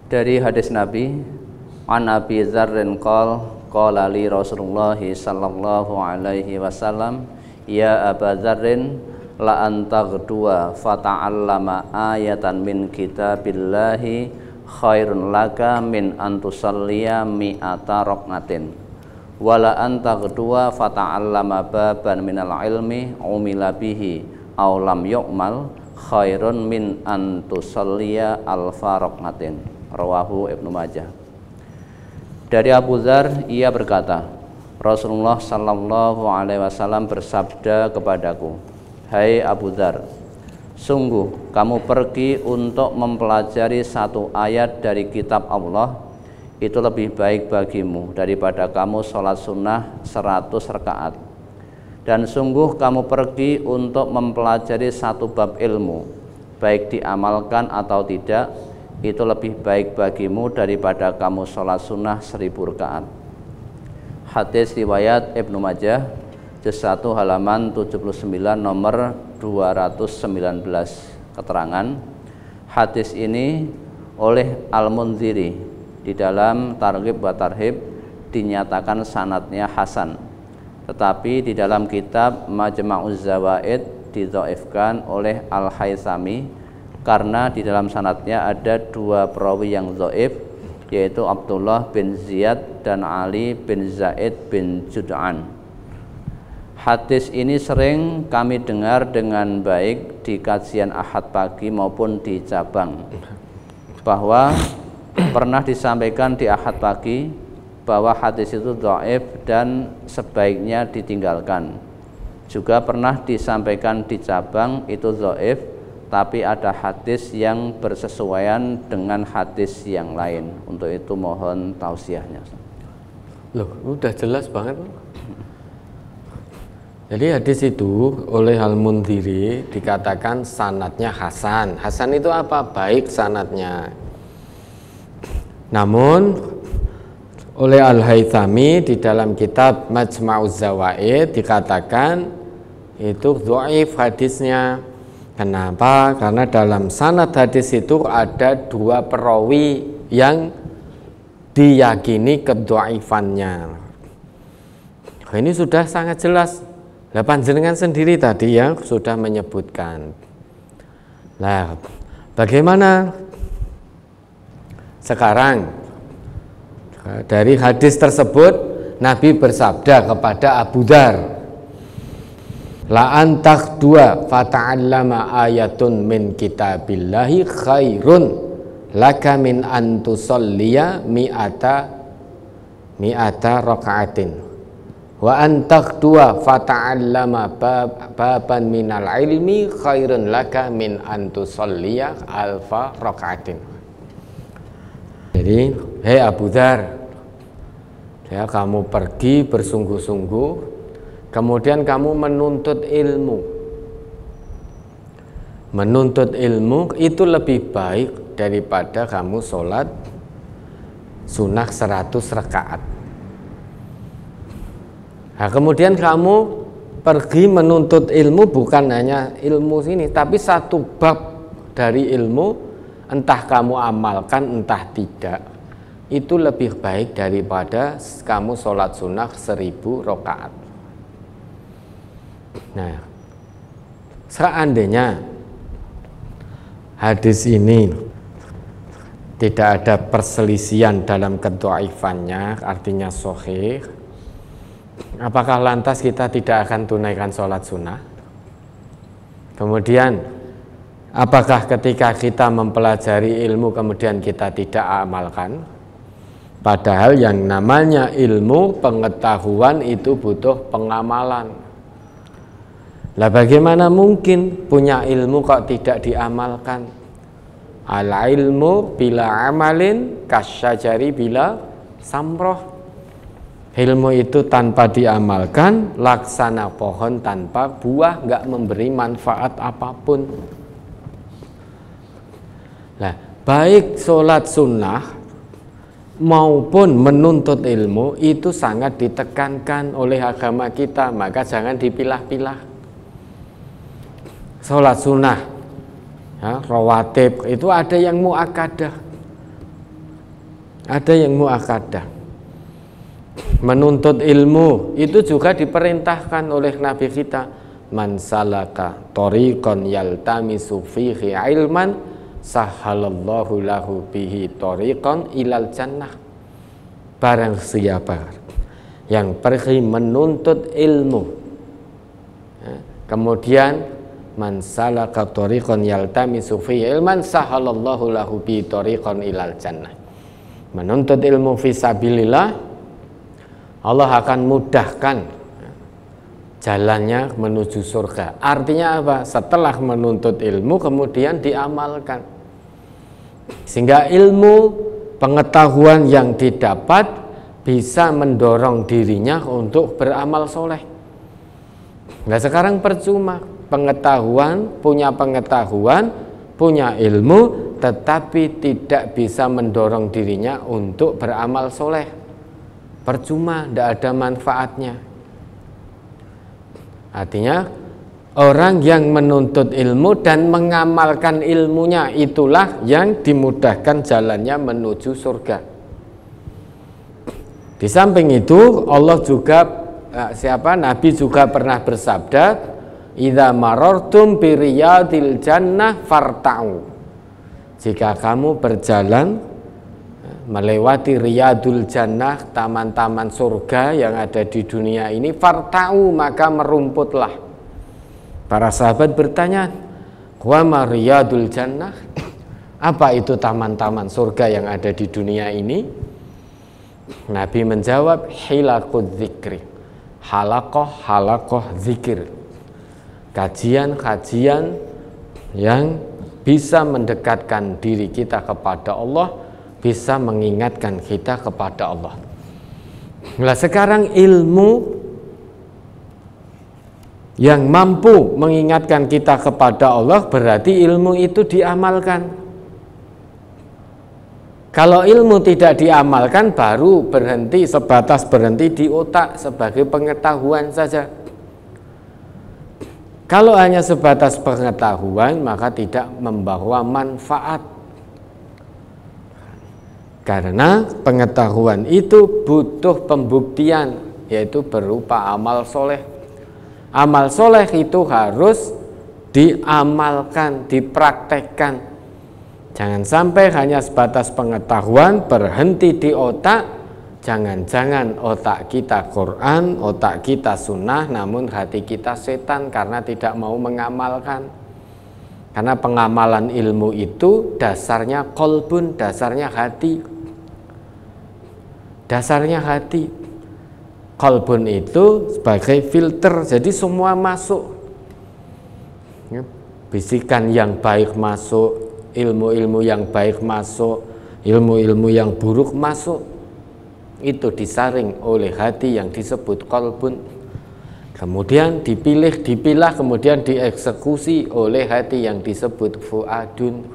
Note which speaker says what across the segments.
Speaker 1: Dari hadis Nabi, an Abi Dzarrin qala li Rasulullah sallallahu alaihi wasallam, ya Aba Dzarrin, la antaghduwa fata'allama ayatan min kitabillahi khairun laka min antusalliya mi'ata raqatin, wala antaghduwa fata'allama baban minal ilmi umila bihi aw lam yu'mal khairun min antusalliya alfa raqatin. Rawahu Ibnu Majah. Dari Abu Dzar, ia berkata, Rasulullah sallallahu alaihi wasallam bersabda kepadaku, hai Abu Dzar, sungguh kamu pergi untuk mempelajari satu ayat dari kitab Allah, itu lebih baik bagimu daripada kamu sholat sunnah 100 rakaat. Dan sungguh kamu pergi untuk mempelajari satu bab ilmu, baik diamalkan atau tidak, itu lebih baik bagimu daripada kamu sholat sunnah 1000 rakaat. Hadis riwayat Ibnu Majah, juz 1 halaman 79 nomor 219. Keterangan hadis ini oleh Al-Munziri di dalam Targhib wa Tarhib dinyatakan sanadnya hasan, tetapi di dalam kitab Majma'uz Zawaid didhaifkan oleh Al-Haythami karena di dalam sanadnya ada dua perawi yang dhaif, yaitu Abdullah bin Ziyad dan Ali bin Zaid bin Jud'an. Hadis ini sering kami dengar dengan baik di kajian Ahad pagi maupun di cabang, bahwa pernah disampaikan di Ahad pagi bahwa hadis itu dhaif dan sebaiknya ditinggalkan. Juga pernah disampaikan di cabang itu dhaif, tapi ada hadis yang bersesuaian dengan hadis yang lain. Untuk itu mohon tausiahnya.
Speaker 2: Loh, udah jelas banget. Jadi hadis itu oleh Al-Munziri dikatakan sanadnya hasan. Hasan itu apa? Baik sanadnya. Namun oleh Al-Haythami di dalam kitab Majma'uz Zawaid dikatakan itu dhaif hadisnya. Kenapa? Karena dalam sanad hadis itu ada dua perawi yang diyakini kedhaifannya. Ini sudah sangat jelas. Lah panjenengan sendiri tadi yang sudah menyebutkan. Nah, bagaimana sekarang dari hadis tersebut Nabi bersabda kepada Abu Dzar, la antak dua fata'allama ayatun min kitabillahi khairun laka min antusalliya mi'ata raka'atin wa antak dua fata'allama baban minal ilmi khairun laka min antusalliya alfa raka'atin. Jadi, hei Abu Dzar, ya, kamu pergi bersungguh-sungguh, kemudian kamu menuntut ilmu. Menuntut ilmu itu lebih baik daripada kamu sholat sunnah 100 rakaat. Nah, kemudian kamu pergi menuntut ilmu, bukan hanya ilmu sini, tapi satu bab dari ilmu, entah kamu amalkan entah tidak, itu lebih baik daripada kamu sholat sunnah 1000 rakaat. Nah, seandainya hadis ini tidak ada perselisihan dalam kedhaifannya, artinya sahih, apakah lantas kita tidak akan tunaikan sholat sunnah? Kemudian, apakah ketika kita mempelajari ilmu kemudian kita tidak amalkan? Padahal yang namanya ilmu pengetahuan itu butuh pengamalan. Lah bagaimana mungkin punya ilmu kok tidak diamalkan? Al ilmu bila amalin kasyajari bila samroh. Ilmu itu tanpa diamalkan laksana pohon tanpa buah, nggak memberi manfaat apapun. Nah, baik sholat sunnah maupun menuntut ilmu itu sangat ditekankan oleh agama kita, maka jangan dipilah-pilah. Sholat sunnah, ya, rawatib itu ada yang muakkadah, ada yang muakkadah. Menuntut ilmu itu juga diperintahkan oleh Nabi kita, man salaka thoriqan yaltamisu fihi ilman sahalallahu lahu bihi thoriqan ilal jannah. Barang siapa yang pergi menuntut ilmu, kemudian man salaka thoriqan yaltamisu fihi ilman sahalallahu lahu bihi thoriqan ilal jannah. Menuntut ilmu fisabilillah, Allah akan mudahkan jalannya menuju surga. Artinya apa? Setelah menuntut ilmu kemudian diamalkan, sehingga ilmu pengetahuan yang didapat bisa mendorong dirinya untuk beramal soleh. Nah sekarang percuma pengetahuan, punya ilmu, tetapi tidak bisa mendorong dirinya untuk beramal soleh. Percuma, tidak ada manfaatnya. Artinya orang yang menuntut ilmu dan mengamalkan ilmunya, itulah yang dimudahkan jalannya menuju surga. Di samping itu Allah juga Nabi juga pernah bersabda, idza marartum bi riyadil jannah farta'u. Jika kamu berjalan melewati riyadul jannah, taman-taman surga yang ada di dunia ini, farta'u, maka merumputlah. Para sahabat bertanya, wa ma riyadul jannah? Apa itu taman-taman surga yang ada di dunia ini? Nabi menjawab, hilaqud dzikri. Halaqah zikir. Kajian-kajian yang bisa mendekatkan diri kita kepada Allah, bisa mengingatkan kita kepada Allah. Nah sekarang ilmu yang mampu mengingatkan kita kepada Allah berarti ilmu itu diamalkan. Kalau ilmu tidak diamalkan baru sebatas berhenti di otak sebagai pengetahuan saja. Kalau hanya sebatas pengetahuan maka tidak membawa manfaat. Karena pengetahuan itu butuh pembuktian, yaitu berupa amal soleh. Amal soleh itu harus diamalkan, dipraktekkan. Jangan sampai hanya sebatas pengetahuan, berhenti di otak. Jangan-jangan otak kita Quran, otak kita sunnah, namun hati kita setan karena tidak mau mengamalkan. Karena pengamalan ilmu itu dasarnya qalbun, dasarnya hati. Dasarnya hati. Qalbun itu sebagai filter, jadi semua masuk. Bisikan yang baik masuk, ilmu-ilmu yang baik masuk, ilmu-ilmu yang buruk masuk. Itu disaring oleh hati yang disebut qalbun. Kemudian dipilah, kemudian dieksekusi oleh hati yang disebut fuadun.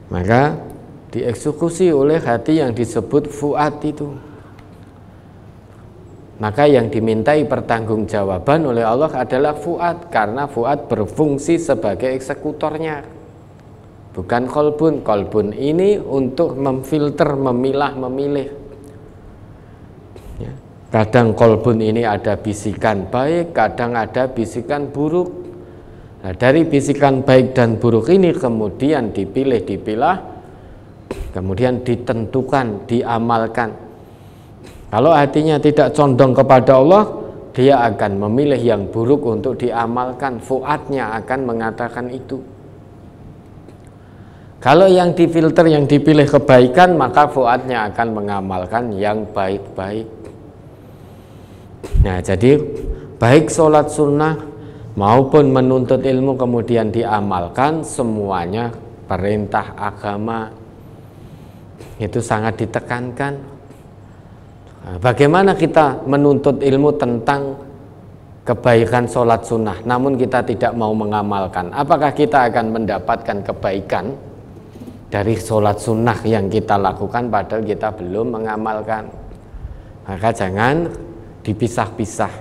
Speaker 2: Maka dieksekusi oleh hati yang disebut fuad itu. Maka yang dimintai pertanggungjawaban oleh Allah adalah fuad, karena fuad berfungsi sebagai eksekutornya, bukan qalbun. Qalbun ini untuk memfilter, memilah, memilih. Kadang qalbun ini ada bisikan baik, kadang ada bisikan buruk. Nah, dari bisikan baik dan buruk ini kemudian dipilah, kemudian ditentukan, diamalkan. Kalau hatinya tidak condong kepada Allah, dia akan memilih yang buruk untuk diamalkan. Fuadnya akan mengatakan itu. Kalau yang difilter, yang dipilih kebaikan, maka fuadnya akan mengamalkan yang baik-baik. Nah, jadi baik sholat sunnah maupun menuntut ilmu kemudian diamalkan, semuanya perintah agama. Itu sangat ditekankan. Bagaimana kita menuntut ilmu tentang kebaikan sholat sunnah, namun kita tidak mau mengamalkan? Apakah kita akan mendapatkan kebaikan dari sholat sunnah yang kita lakukan padahal kita belum mengamalkan? Maka jangan dipisah-pisah.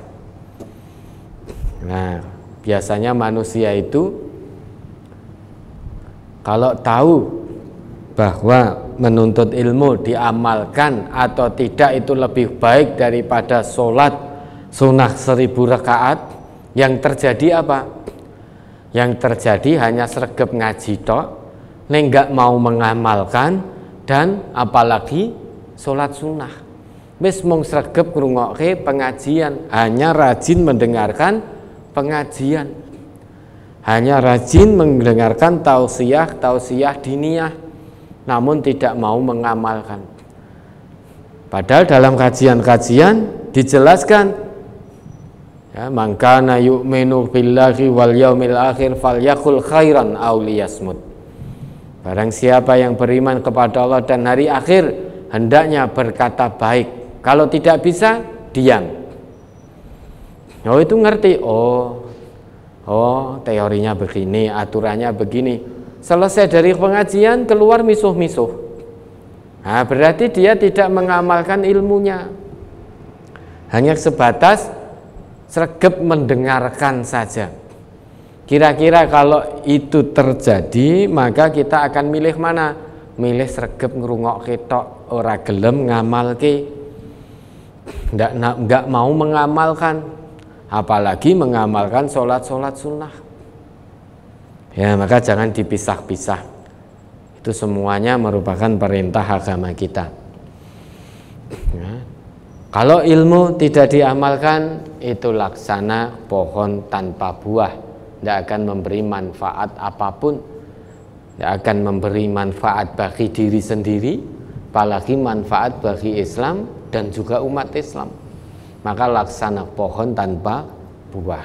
Speaker 2: Nah, biasanya manusia itu kalau tahu bahwa menuntut ilmu diamalkan atau tidak itu lebih baik daripada sholat sunnah 1000 rakaat, yang terjadi apa? Yang terjadi hanya sregep ngaji tok, nggak mau mengamalkan, dan apalagi sholat sunnah. Wis mung sregep ngrungokke pengajian, hanya rajin mendengarkan pengajian, hanya rajin mendengarkan tausiah diniyah, namun tidak mau mengamalkan. Padahal dalam kajian-kajian dijelaskan, ya, man kana yu'minu billahi wal yaumil akhir falyakul khairan aw liyasmut. Barang siapa yang beriman kepada Allah dan hari akhir, hendaknya berkata baik. Kalau tidak bisa, diam. Oh, itu ngerti. Oh, teorinya begini, aturannya begini. Selesai dari pengajian, keluar misuh-misuh. Nah, berarti dia tidak mengamalkan ilmunya. Hanya sebatas sregep mendengarkan saja. Kira-kira kalau itu terjadi, maka kita akan milih mana? Milih sregep ngrungokke tok, ora gelem ngamalke. Nggak mau mengamalkan, apalagi mengamalkan sholat sunnah. Ya, maka jangan dipisah-pisah. Itu semuanya merupakan perintah agama kita. Ya. Kalau ilmu tidak diamalkan, itu laksana pohon tanpa buah, tidak akan memberi manfaat apapun, tidak akan memberi manfaat bagi diri sendiri, apalagi manfaat bagi Islam dan juga umat Islam. Maka laksana pohon tanpa buah.